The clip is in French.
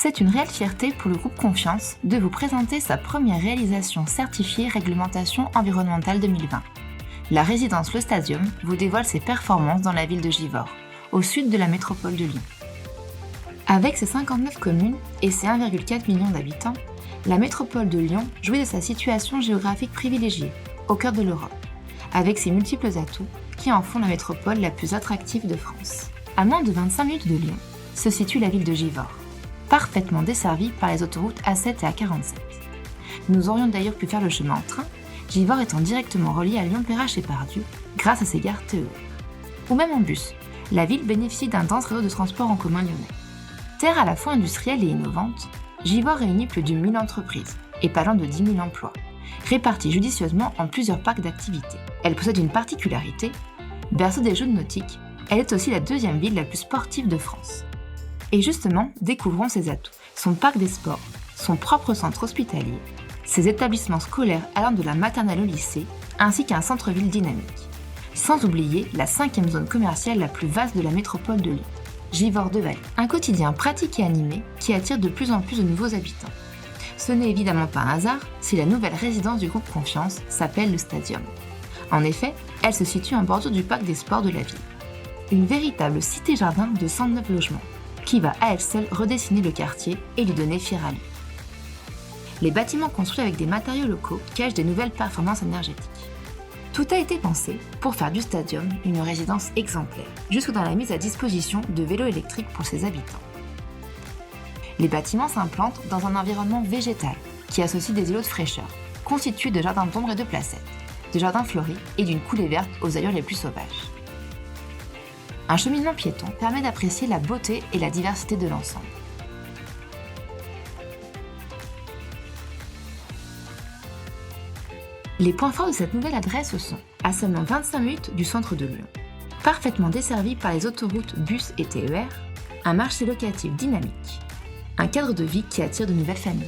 C'est une réelle fierté pour le groupe Confiance de vous présenter sa première réalisation certifiée Réglementation environnementale 2020. La résidence Le Stadium vous dévoile ses performances dans la ville de Givors, au sud de la métropole de Lyon. Avec ses 59 communes et ses 1,4 million d'habitants, la métropole de Lyon jouit de sa situation géographique privilégiée, au cœur de l'Europe, avec ses multiples atouts qui en font la métropole la plus attractive de France. À moins de 25 minutes de Lyon se situe la ville de Givors, parfaitement desservie par les autoroutes A7 et A47. Nous aurions d'ailleurs pu faire le chemin en train, Givors étant directement relié à Lyon-Perrache et Pardieu grâce à ses gares TER. Ou même en bus, la ville bénéficie d'un dense réseau de transport en commun lyonnais. Terre à la fois industrielle et innovante, Givors réunit plus de 1000 entreprises et pas loin de 10 000 emplois, répartis judicieusement en plusieurs parcs d'activités. Elle possède une particularité, berceau des jeux nautiques, elle est aussi la deuxième ville la plus sportive de France. Et justement, découvrons ses atouts. Son parc des sports, son propre centre hospitalier, ses établissements scolaires allant de la maternelle au lycée, ainsi qu'un centre-ville dynamique. Sans oublier la 5e zone commerciale la plus vaste de la métropole de Lyon, Givors de Vallée. Un quotidien pratique et animé qui attire de plus en plus de nouveaux habitants. Ce n'est évidemment pas un hasard si la nouvelle résidence du groupe Confiance s'appelle Le Stadium. En effet, elle se situe en bordure du parc des sports de la ville. Une véritable cité-jardin de 109 logements, qui va à elle seule redessiner le quartier et lui donner fière allure. Les bâtiments construits avec des matériaux locaux cachent des nouvelles performances énergétiques. Tout a été pensé pour faire du Stadium une résidence exemplaire, jusque dans la mise à disposition de vélos électriques pour ses habitants. Les bâtiments s'implantent dans un environnement végétal qui associe des îlots de fraîcheur, constitués de jardins d'ombre et de placettes, de jardins fleuris et d'une coulée verte aux allures les plus sauvages. Un cheminement piéton permet d'apprécier la beauté et la diversité de l'ensemble. Les points forts de cette nouvelle adresse sont à seulement 25 minutes du centre de Lyon, parfaitement desservi par les autoroutes bus et TER, un marché locatif dynamique, un cadre de vie qui attire de nouvelles familles.